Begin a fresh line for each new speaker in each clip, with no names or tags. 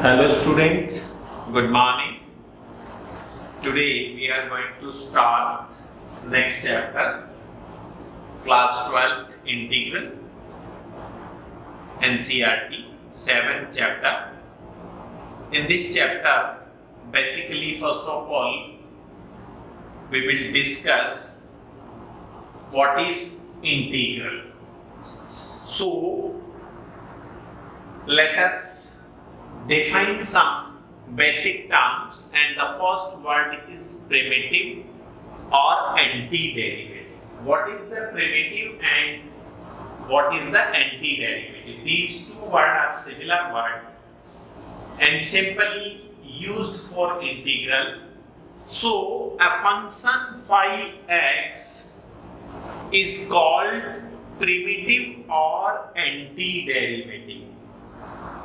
Hello students, good morning. Today we are going to start next chapter, class 12th integral, NCERT 7th chapter. In this chapter, basically first of all, we will discuss what is integral. So, let us define some basic terms, and the first word is primitive or antiderivative. What is the primitive and what is the antiderivative? These two words are similar words and simply used for integral. So a function phi x is called primitive or antiderivative,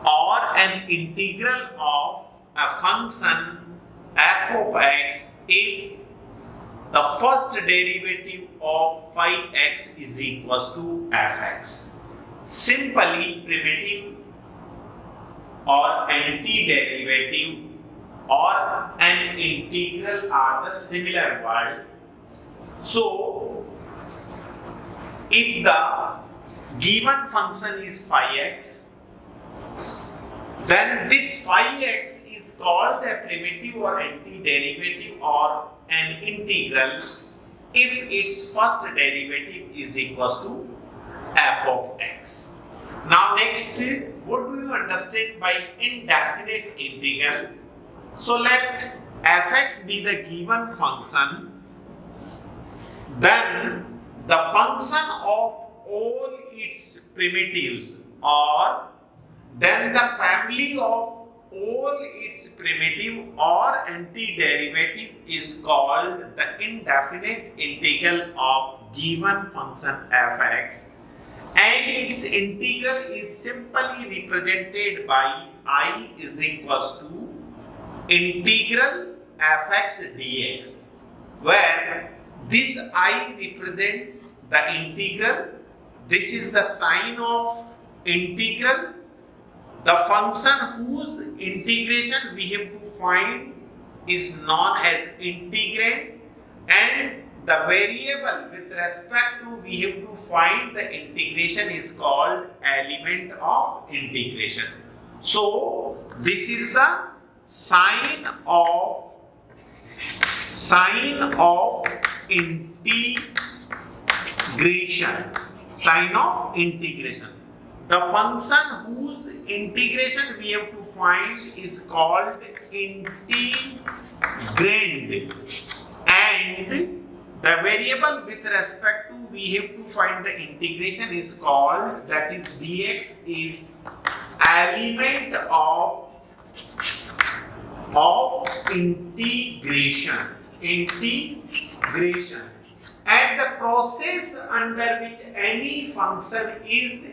or an integral of a function f of x if the first derivative of phi x is equals to fx. Simply, primitive or antiderivative or an integral are the similar word. So, if the given function is phi x, then this phi x is called a primitive or antiderivative or an integral if its first derivative is equals to f of x. Now next, what do you understand by indefinite integral? So let fx be the given function, then the function of all its primitives, or then the family of all its primitive or antiderivative is called the indefinite integral of given function fx, and its integral is simply represented by I is equals to integral fx dx, where this I represent the integral. This is the sign of integral. The function whose integration we have to find is known as integrand, and the variable with respect to we have to find the integration is called element of integration. So this is the sign of integration. Sign of integration. The function whose integration we have to find is called integrand, and the variable with respect to we have to find the integration is called, that is dx, is element of integration. And the process under which any function is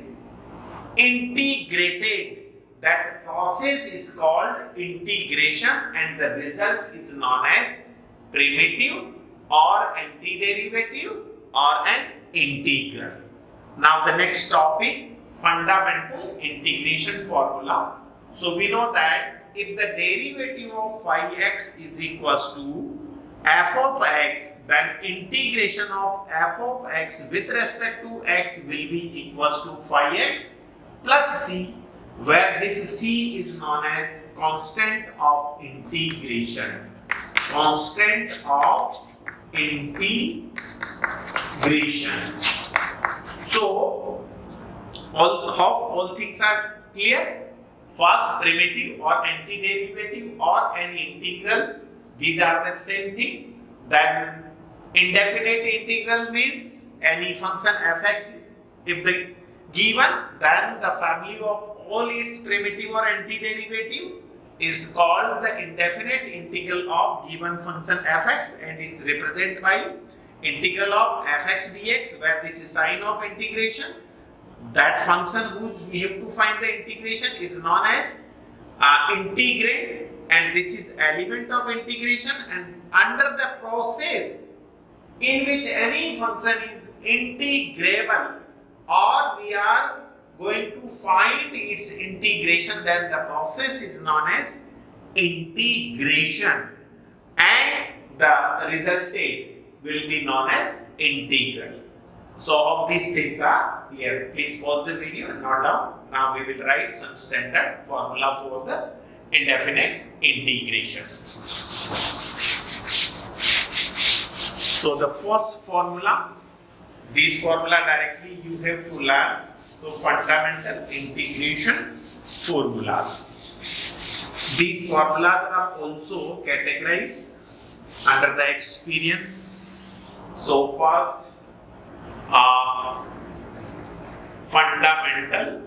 integrated, that process is called integration, and the result is known as primitive or antiderivative or an integral. Now the next topic, fundamental integration formula. So we know that if the derivative of phi x is equals to f of x, then integration of f of x with respect to x will be equals to phi x plus c, where this c is known as constant of integration. Constant of integration. So, all things are clear. First, primitive or antiderivative or an integral, these are the same thing. Then, indefinite integral means any function fx, if the given, then the family of all its primitive or antiderivative is called the indefinite integral of given function fx, and it's represented by integral of fx dx, where this is sign of integration. That function whose we have to find the integration is known as integrand, and this is element of integration. And under the process in which any function is integrable, or we are going to find its integration, then the process is known as integration, and the resultant will be known as integral. So hope these things are clear. Please pause the video and note down. Now we will write some standard formula for the indefinite integration. So the first formula, this formula directly you have to learn. So fundamental integration formulas. These formulas are also categorized under the experience. So first, fundamental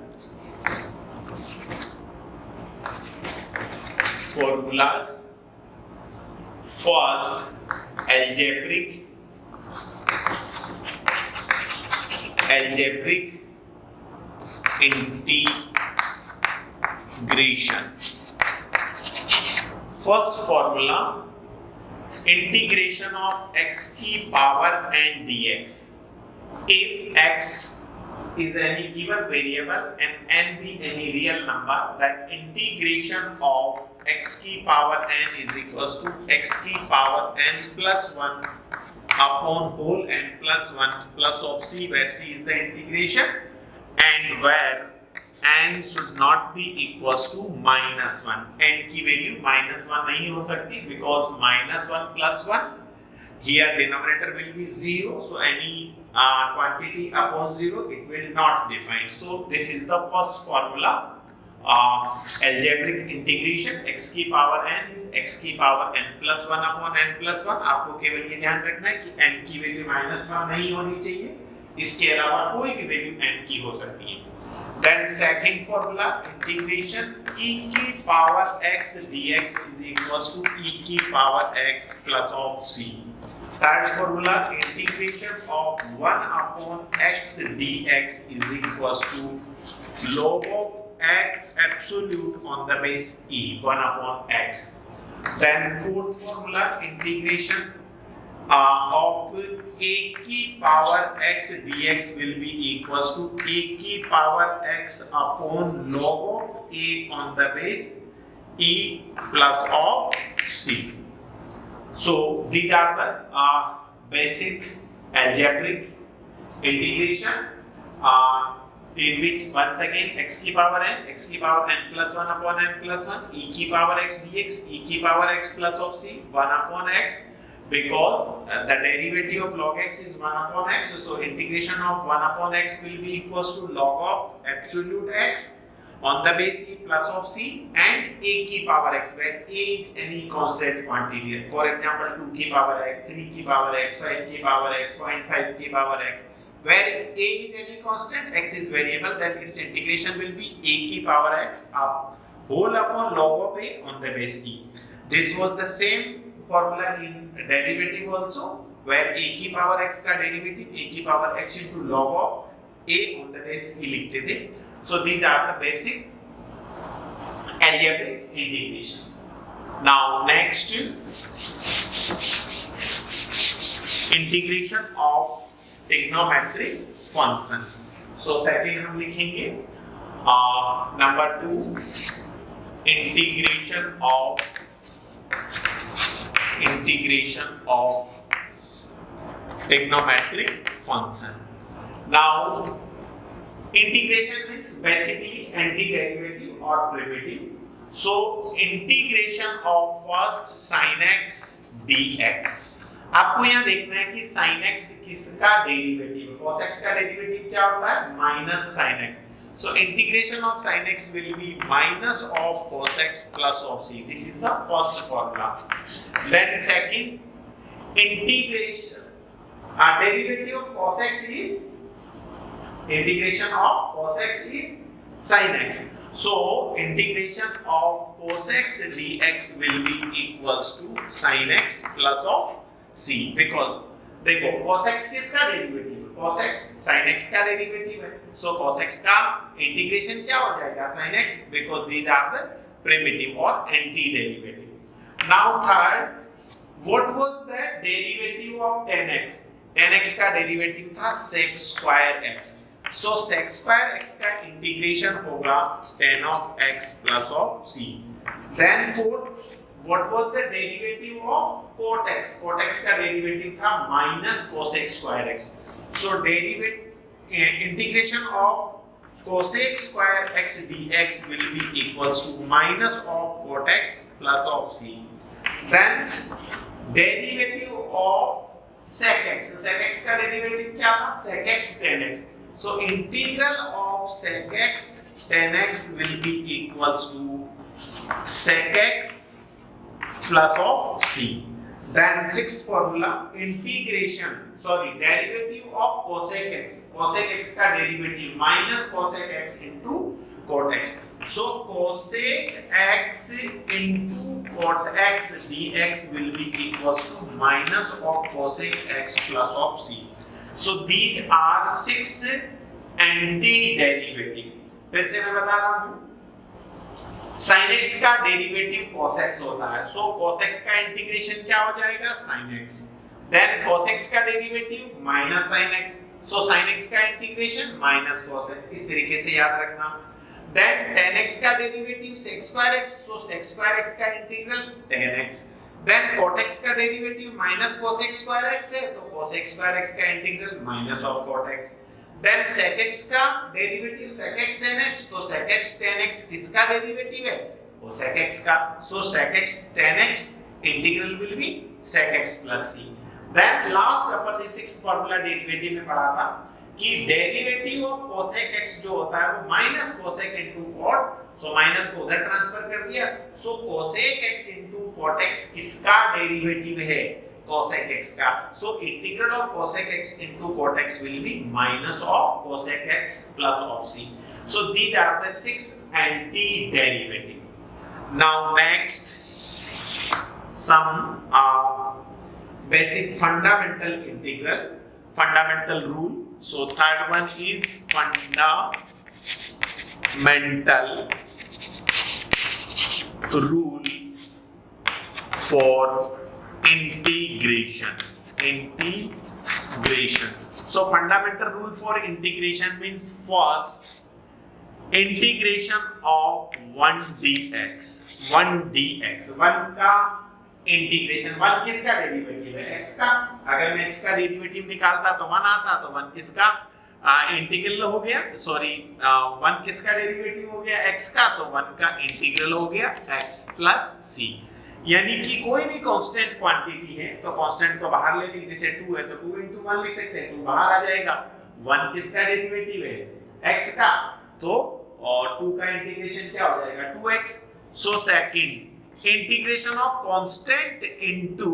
formulas. First, algebraic integration. First formula, integration of x की power n dx. If x is any given variable and n be any real number, then integration of x की power n is equals to x की power n plus 1 upon whole n plus 1 plus of c, where c is the integration and where n should not be equals to minus 1. n की value minus 1 नहीं हो सकती because minus 1 plus 1, here denominator will be 0, so any quantity upon 0 it will not define. So this is the first formula. Algebraic integration x की power n is x की power n plus 1 upon n plus 1. आपको केवल ये ध्यान रखना है कि n की वैल्यू minus 1 नहीं होनी चाहिए, इसके अलावा कोई भी वैल्यू n की हो सकती है. Then second formula, integration e की power x dx is equals to e की power x plus of c. Third formula, integration of 1 upon x dx is equals to log of x absolute on the base e, 1 upon x. Then fourth formula, integration of a की power x dx will be equals to a की power x upon log of a on the base e plus of c. So these are the basic algebraic integration in which once again x की power n plus 1 upon n plus 1, e की power x dx, e की power x plus of c, 1 upon x, because the derivative of log x is 1 upon x, so integration of 1 upon x will be equals to log of absolute x on the base e plus of c and a की power x, where a is any constant quantity. For example, 2 की power x, 3 की power x, 5 की power x, 0.5 की power x. Where a is any constant, x is variable, then its integration will be a की power x up whole upon log of a on the base e. This was the same formula in derivative also, where a की power x का derivative a की power x into log of a on the base e लिखते थे. So these are the basic algebraic integration. Now next, integration of trigonometric function. So second हम लिखेंगे number 2, integration of trigonometric function. Now integration means basically antiderivative or primitive. So integration of first sin x dx. आपको यहाँ देखना है कि sin x किसका derivative है. cos x का डेरिवेटिव क्या होता है? minus sin x. So integration of sin x will be minus of cos x plus of c. This is the first formula. Then second, integration derivative of cos x is integration of cos x is sin x. So integration of cos x dx will be equals to sin x plus of c, because देखो cos x किसका derivative है? cos x sin x का derivative है. So cos x का integration क्या हो जाएगा? sin x, because these are the primitive or anti-derivative. Now third, what was the derivative of tan x? tan x का derivative था sec square x. सो sec square x का integration होगा tan of x plus of c. Then fourth, what was the derivative of cot x? Cot x का derivative था minus cosec square x. So derivative integration of cosec square x dx will be equals to minus of cot x plus of c. Then derivative of sec x. Sec x का derivative क्या था? Sec x tan x. So integral of sec x tan x will be equals to sec x plus of c. Then sixth formula, derivative of cosec x. Cosec x का derivative minus cosec x into cot x. So cosec x into cot x dx will be equals to minus of cosec x plus of c. So these are 6 anti-derivative. फिर से मैं बता रहा हूँ, sin x का derivative cos x होता है, so cos x का इंटीग्रेशन क्या हो जाएगा? sin x. Then cos x का derivative minus sin x, so sin x का इंटीग्रेशन minus cos x. इस तरीके से याद रखना. Then tan x का derivative sec square x, so sec square x का integral tan x. Then cot x का derivative minus cosec square x है, तो cosec square x का integral minus of cot x. Then sec x का derivative sec x tan x, तो sec x tan x किसका derivative है? cosec x का. So sec x tan x integral will be sec x plus c. Then last अपन ने sixth formula derivative में पढ़ा था कि डेरिवेटिव ऑफ cosec x जो होता है वो minus cosec into cot. So minus को उधर ट्रांसफर कर दिया. So cosec x into cot x किसका डेरिवेटिव है? cosec x का. So integral of cosec x into cot x will be minus of cosec x plus of c. So these are the 6 anti-derivative. Now next, some basic fundamental integral, fundamental rule. So third one is fundamental rule for integration. So fundamental rule for integration means first integration of 1 dx. 1 का integration. 1 किसका derivative है? x का. अगर मैं x का derivative निकालता तो 1 आता, तो 1 किसका इंटीग्रल हो गया. सॉरी 1 किसका डेरिवेटिव हो गया? x का, तो 1 का इंटीग्रल हो गया x प्लस c. यानी कि कोई भी कांस्टेंट क्वांटिटी है तो कांस्टेंट को बाहर ले लेंगे. जैसे 2 है तो 2 into 1 लिख सकते हैं, 2 बाहर आ जाएगा. 1 किसका डेरिवेटिव है? x का, तो और 2 का इंटीग्रेशन क्या हो जाएगा? 2x. So second integration of constant into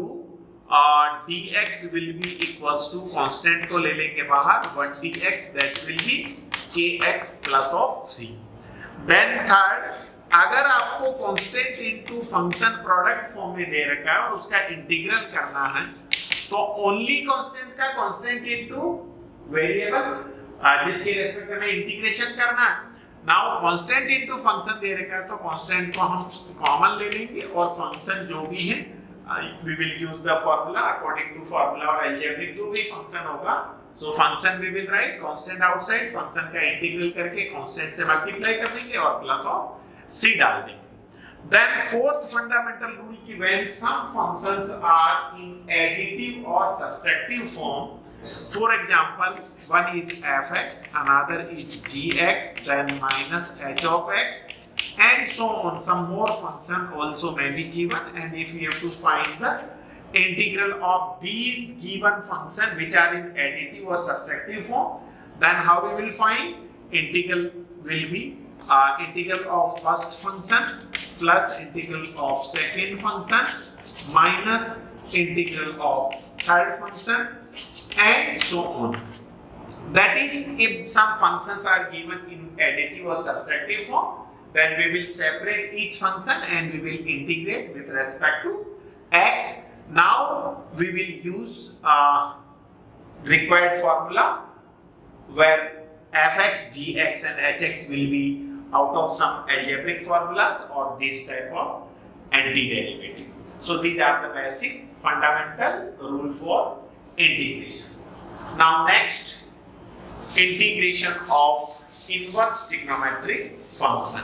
dx will be equals to constant को ले लेंगे बाहर 1 dx, that will be kx plus of c. Then third, अगर आपको constant into function product form में दे रखा है और उसका इंटीग्रल करना है तो only constant का constant into variable जिसके रेस्पेक्ट में इंटीग्रेशन करना है. नाउ कांस्टेंट इनटू फंक्शन दे रखा है तो कांस्टेंट को हम कॉमन ले लेंगे और फंक्शन जो भी है we will use the formula according to formula और अलजेब्रिक जो भी फंक्शन होगा. So function we will write constant outside, function का इंटीग्रल करके कांस्टेंट से मल्टीप्लाई कर देंगे और प्लस ऑफ c डाल देंगे. देन फोर्थ फंडामेंटल रूल की when some functions are in additive और subtractive form. For example, one is fx, another is gx, then minus h of x, and so on. Some more function also may be given, and if you have to find the integral of these given function which are in additive or subtractive form, then how we will find? Integral will be integral of first function plus integral of second function minus integral of third function, and so on. That is, if some functions are given in additive or subtractive form, then we will separate each function and we will integrate with respect to x. Now we will use required formula where fx, gx and hx will be out of some algebraic formulas or this type of antiderivative. So these are the basic fundamental rule for integration. Now next, integration of inverse trigonometric function.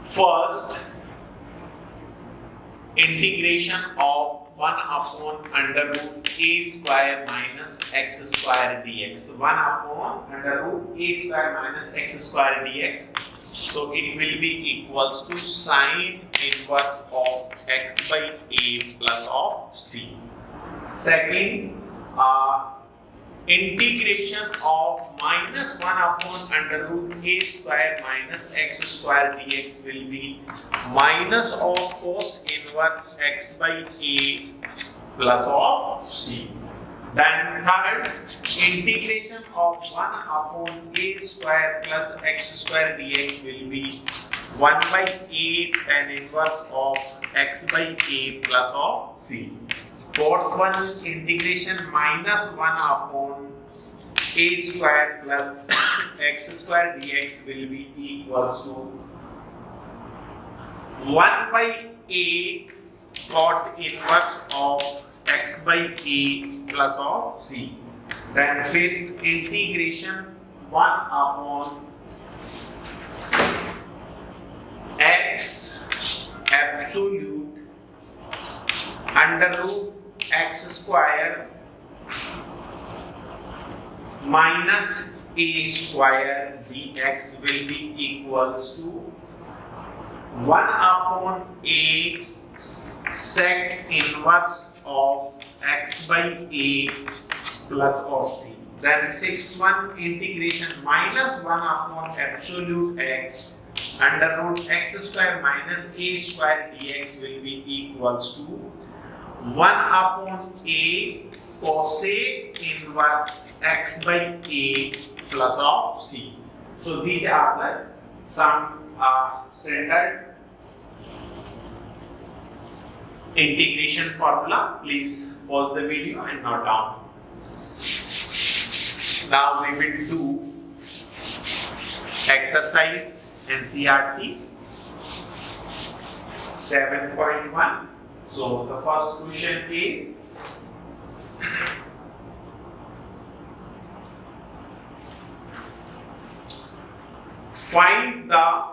First, integration of 1 upon under root a square minus x square dx. 1 upon under root a square minus x square dx. So it will be equals to sine inverse of x by a plus of c. Second, integration of minus 1 upon under root a square minus x square dx will be minus of cos inverse x by a plus of c. Then third, integration of 1 upon a square plus x square dx will be 1 by a tan inverse of x by a plus of c. Fourth one is integration minus 1 upon a square plus x square dx will be equals to 1 by a cot inverse of x by a plus of c. Then fifth, integration 1 upon x absolute under root x square minus a square dx will be equals to 1 upon a sec inverse of x by a plus of c. Then sixth one, integration minus 1 upon absolute x under root x square minus a square dx will be equals to 1 upon a cosec inverse x by a plus of c. So these are the some standard integration formula. Please pause the video and note down. Now we will do exercise NCERT 7.1. So the first question is find the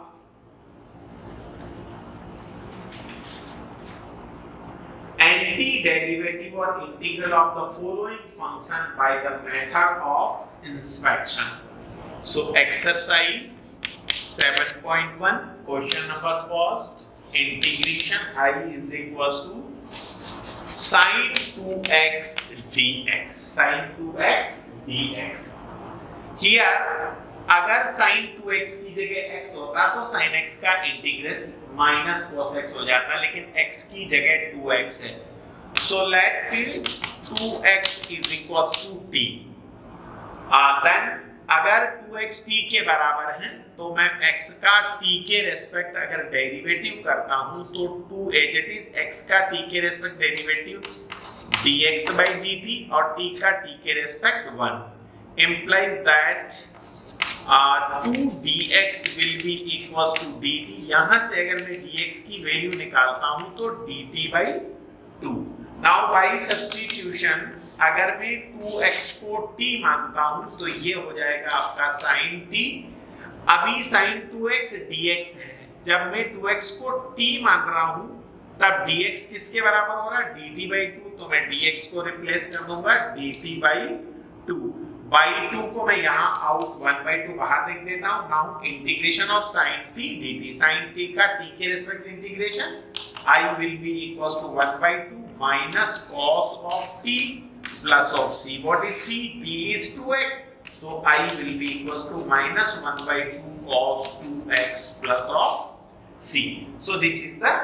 antiderivative or integral of the following function by the method of inspection. So exercise 7.1, question number first, integration I is equals to sin 2x dx. Sin 2x dx. Here अगर sin 2x की जगह x होता तो sin x का integral minus cos x हो जाता, लेकिन x की जगह 2x है. So let 2x is equals to t. Then अगर 2x t के बराबर है तो मैं x का t के रेस्पेक्ट अगर डेरिवेटिव करता हूं तो 2 एज इट इज x का t के respect derivative dx by dt और t का t के respect 1 implies that 2 dx will be equals to dt. यहां से अगर मैं dx की वैल्यू निकालता हूं तो dt by 2. Now by substitution अगर मैं 2x को t मानता हूं तो ये हो जाएगा आपका sin t. अभी sin 2x dx है, जब मैं 2x को t मान रहा हूं तब dx किसके बराबर हो रहा है dt by 2. तो मैं dx को रिप्लेस कर दूंगा dt by 2. by 2 को मैं यहाँ आउट 1 by 2 बाहर लिख देता हूँ. Now integration of sin t dt, sin t का t के respect integration I will be equals to 1 by 2 minus cos of t plus of c. What is t? T is 2x. So I will be equals to minus 1 by 2 cos 2x plus of c. So this is the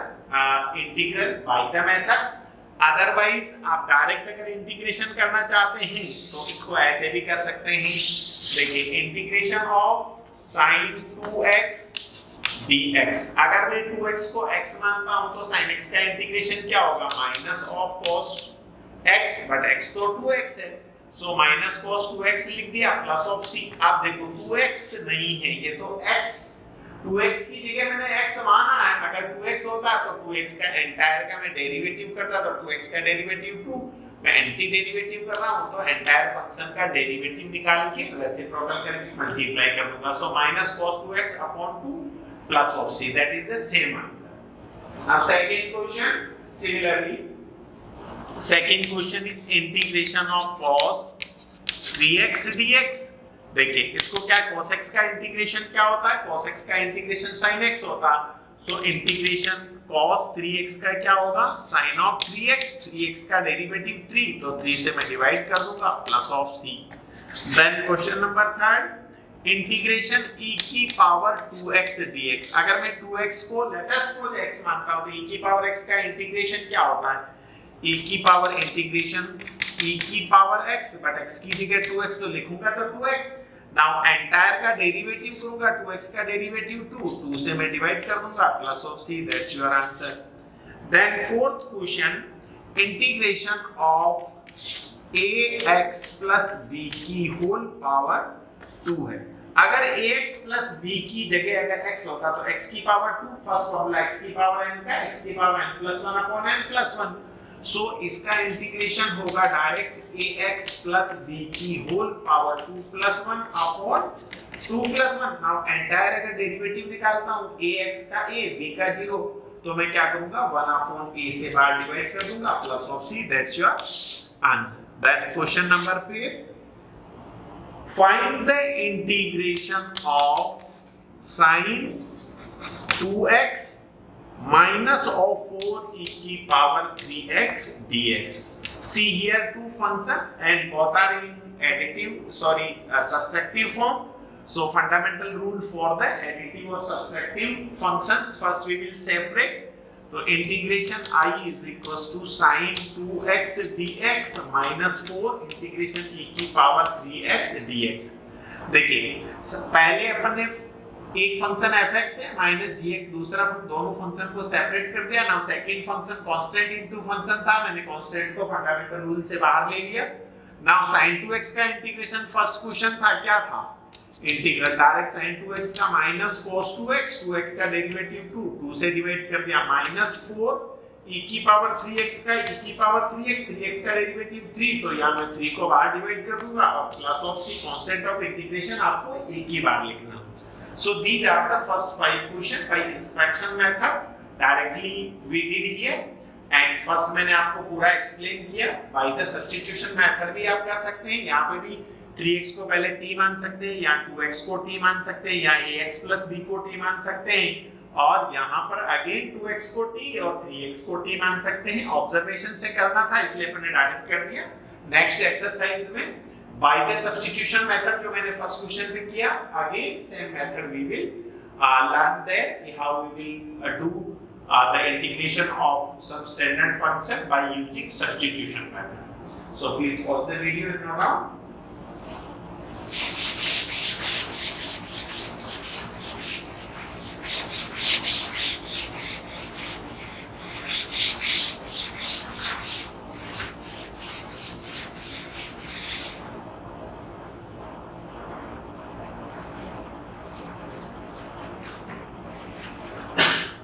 integral by the method. Otherwise आप direct अगर integration करना चाहते हैं तो इसको ऐसे भी कर सकते हैं. देखिए integration of sin 2x dx. अगर मैं 2x को x मानता हूं तो sin x का इंटीग्रेशन क्या होगा minus of cos x, but x तो 2x है. सो माइनस cos 2x लिख दिया प्लस ऑफ c। आप देखो 2x नहीं है, ये तो x, 2x की जगह मैंने x माना है। अगर 2x होता तो 2x का एंटायर का मैं डेरिवेटिव करता तो 2x का डेरिवेटिव 2, मैं एंटी डेरिवेटिव कर रहा हूं तो एंटायर फंक्शन का डेरिवेटिव निकाल के रेसिप्रोकल करके मल्टीप्लाई कर दूंगा। So minus cos 2x upon 2 plus of c, that is the same answer. Now second question, similarly second question is integration of cos 3x dx। देखिए इसको क्या, cos x का इंटीग्रेशन क्या होता है, cos x का इंटीग्रेशन sin x होता। So integration cos 3x का क्या होगा, sin of 3x, 3x का डेरिवेटिव 3, तो 3 से मैं डिवाइड कर दूंगा plus of c। Then question number third, integration e की पावर 2x dx। अगर मैं 2x को लेट अस सपोज x मानता हूं तो e की पावर x का इंटीग्रेशन क्या होता है, e की पावर इंटीग्रेशन e की पावर x, बट x की जगह 2x तो लिखूंगा तो 2x। नाउ एंटायर का डेरिवेटिव करूंगा, 2x का डेरिवेटिव 2 से मैं डिवाइड कर दूंगा plus of c, that's your answer. Then fourth question, integration of ax plus b की होल पावर 2 है। अगर ax प्लस b की जगह अगर x होता तो x की पावर 2, फर्स्ट फॉर्मूला x की पावर n का, x की power n plus 1 upon n plus 1। So इसका इंटीग्रेशन होगा डायरेक्ट ax प्लस b की whole power 2 plus 1 upon 2 plus 1। Now entire अगर डेरिवेटिव निकालता हूं ax का a, b का 0, तो मैं क्या करूंगा 1 अपॉन a से बाहर डिवाइड कर दूंगा plus of c, that's your answer. That question number 5, find the integration of sin 2x minus of 4 e की power 3x dx। See here two function and both are in subtractive form. So fundamental rule for the additive or subtractive functions, first we will separate. तो integration I is equals to sin 2x dx minus 4 integration e की power 3x dx। देखिए पहले अपन ने एक function fx है minus gx, दूसरा दोनों function को सेपरेट कर दिया। Now second function constant into function था, मैंने कांस्टेंट को फंडामेंटल रूल से बाहर ले लिया। नाउ sin 2x का इंटीग्रेशन फर्स्ट क्वेश्चन था, क्या था, इंटीग्रल डायरेक्ट sin 2x का माइनस cos 2x, 2x का डेरिवेटिव 2 से डिवाइड कर दिया माइनस 4 e की पावर 3x का e की पावर 3x, 3x का डेरिवेटिव 3, तो यहां मैं 3 को बाहर डिवाइड कर दूंगा और plus of c, constant of integration आपको एक ही बार लिखना। So these are the first 5 question by inspection method directly we did here. And first मैंने आपको पूरा एक्सप्लेन किया। बाय द सब्स्टिट्यूशन मेथड भी आप कर सकते हैं, यहां पे भी 3x को पहले t मान सकते हैं, या 2x को t मान सकते हैं, या ax प्लस b को t मान सकते हैं, और यहाँ पर अगेन 2x को t और 3x को t मान सकते हैं। ऑब्जर्वेशन से करना था इसलिए अपने डायरेक्ट कर दिया। नेक्स्ट एक्सरसाइज में बाय द सब्स्टिट्यूशन मेथड जो मैंने फर्स्ट क्वेश्चन में किया, again same method we will learn there how we will do the integration of some standard function by using substitution method. So please pause the video and note down.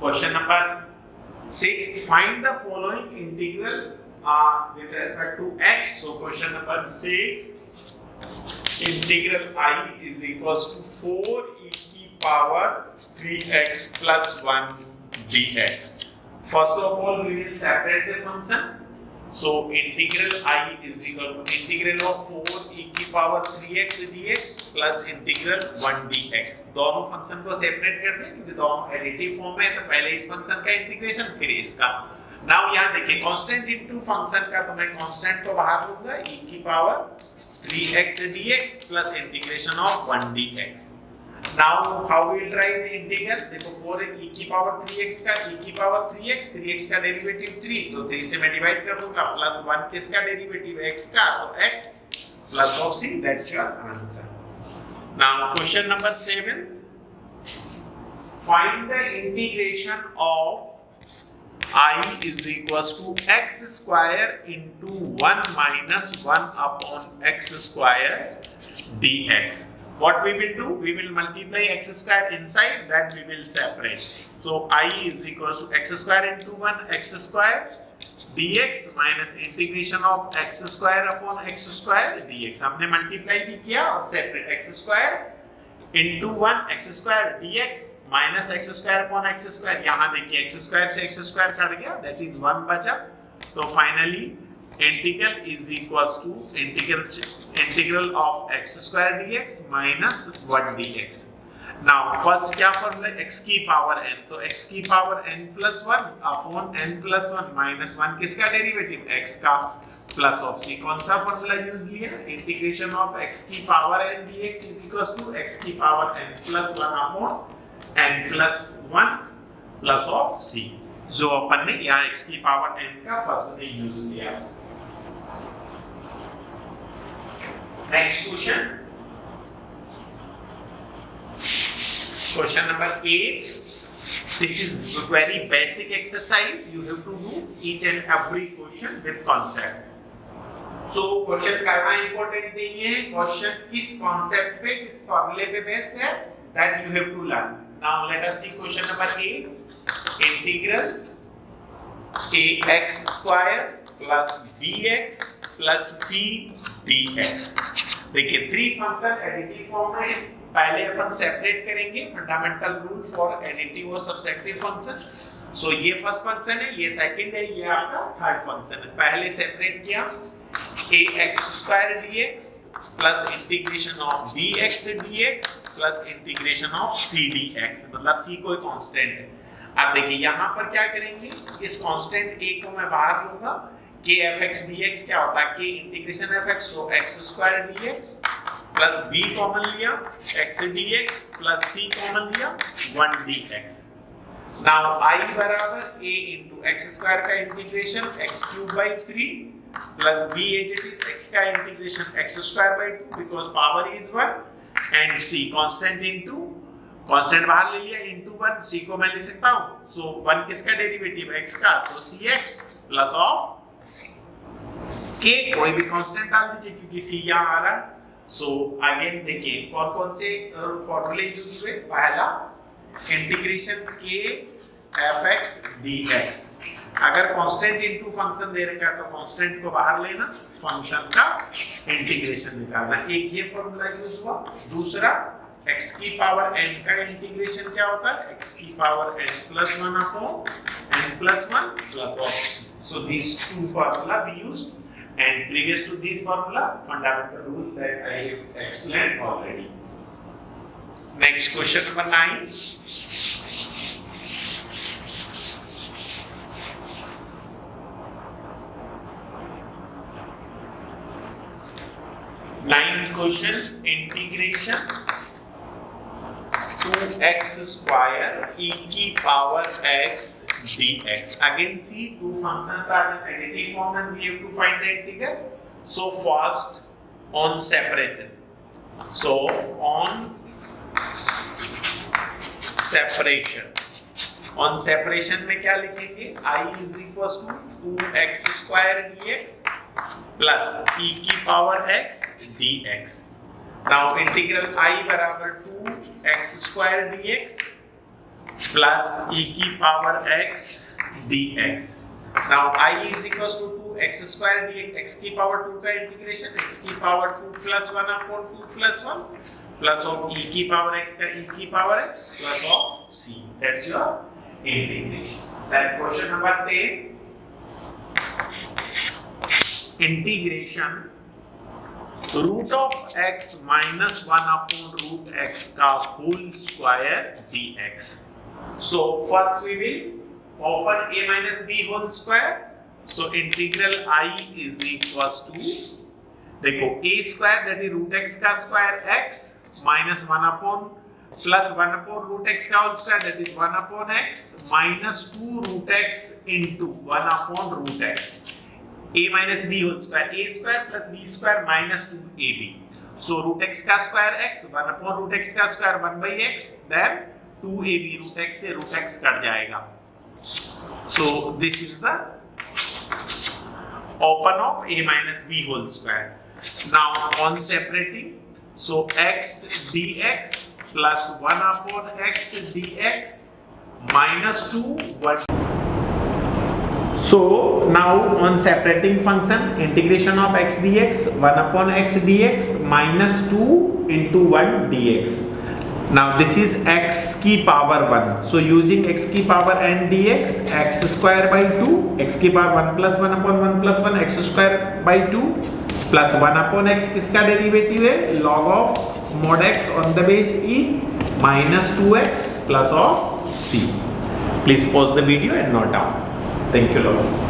Question number 6, find the following integral with respect to x. So question number 6, integral I is equals to 4 e की power 3x plus 1 dx. First of all we will separate the function. So integral I is equal to integral of 4 e की power 3x dx plus integral 1 dx। दोनों function को separate कर दें क्योंकि दोनों additive form में है, तो पहले इस फंक्शन का इंटीग्रेशन फिर इसका। नाउ यहाँ देखिए कांस्टेंट इनटू फंक्शन का, तो मैं कांस्टेंट को बाहर लूंगा e की power 3x dx plus integration of 1 dx। Now how we will write the integral? देखो 4 e की पावर 3x का e की पावर 3x, 3x का डेरिवेटिव 3, तो 3 से मैं डिवाइड कर दूंगा प्लस 1 किसका डेरिवेटिव x का, तो x plus of c, that's your answer. Now question number 7, find the integration of I is equals to x square into 1 minus 1 upon x square dx. What we will do? We will multiply x square inside, then we will separate. So I is equals to x square into 1 x square dx minus integration of x square upon x square dx. हमने multiply भी किया और separate x square into 1 x square dx minus x square upon x square. यहाँ देखिए x square से x square cut गया, that is 1 बचा. तो finally integral is equals to integral of x square dx minus 1 dx. Now first क्या formula x की power n, तो x की power n plus 1 upon n plus 1 minus 1 किसका derivative? x का plus of c. कौन सा formula use लिया? Integration of x की power n dx is equals to x की power n plus 1 upon n plus 1 plus of c. जो अपन ने यहाँ x की पावर n का फर्स्ट में यूज लिया. Next question, question number 8. This is very basic exercise. You have to do each and every question with concept. So question करना important नहीं है. Question किस concept पे, किस formula पे based है, that you have to learn. Now let us see question number 8. Integral ax square plus bx plus c dx. देखिए 3 function additive form में है. पहले अपन सेपरेट करेंगे फंडामेंटल रूल फॉर एडिटिव और सब्ट्रैक्टिव फंक्शन. सो ये first function है, ये second है, ये आपका थर्ड फंक्शन है. पहले सेपरेट किया ax square dx plus integration of bx dx plus integration of c dx, मतलब c कोई कांस्टेंट है. अब देखिए यहाँ पर क्या करेंगे, इस कांस्टेंट a को मैं बाहर लूंगा. k fx dx क्या होता है? k integration fx, so x square dx plus b common लिया x dx plus c common लिया 1 dx. नाउ I बराबर a into x स्क्वायर का integration x cube by 3 plus b as it is x का integration x square by 2 because power is 1 and c constant into constant बाहर ले लिया into 1. c को मैं लिख सकता हूं, सो 1 किसका डेरिवेटिव? x का, तो cx प्लस ऑफ k, कोई भी कांस्टेंट डाल दीजिए क्योंकि c यहां आ रहा है. सो अगेन देखिए कौन कौन से फॉर्मूले यूज हुए. पहला इंटीग्रेशन k fx dx. अगर कांस्टेंट इनटू फंक्शन दे रखा है तो कांस्टेंट को बाहर लेना, फंक्शन का इंटीग्रेशन निकालना. एक ये फॉर्मूला यूज हुआ. दूसरा x की पावर n का इंटीग्रेशन क्या होता है? x की power n plus 1 upon n plus 1 plus of c. So these two formula we used. And previous to this formula, fundamental rule that I have explained already. Next question number 9. Ninth question, integration 2x square e की power x dx. Again see two functions are in additive form and we have to find the integral. So first on separated. So on separation. On separation में क्या लिखेंगे? I is equals to 2x square dx plus e की power x dx. Now integral I बराबर 2x square dx plus e की power x dx. Now I is equals to 2x square dx, x की power 2 का integration, x की power 2 plus 1 upon 2 plus 1 plus of e की power x का e की power x plus of c. That's your integration. Then question number 10. Integration root of x minus 1 upon root x का whole square dx. So first we will offer a minus b whole square. So integral I is equals to, देखो a square that is root x का square x minus 1 upon plus 1 upon root x का whole square that is 1 upon x minus 2 root x into 1 upon root x. a minus b whole square, a square plus b square minus 2ab. So root x का square x 1 upon root x का square 1 by x, then 2ab root x से root x cut जाएगा. So this is the open of a minus b whole square. Now on separating, so x dx plus 1 upon x dx minus 2 1. So now on separating function, integration of x dx 1 upon x dx minus 2 into 1 dx. Now this is x की power 1. So using x की power n dx, x square by 2, x की power 1 plus 1 upon 1 plus 1 x square by 2 plus 1 upon x किसका derivative है? log of mod x on the base e minus 2x plus of c. Please pause the video and note down. Thank you, Lord.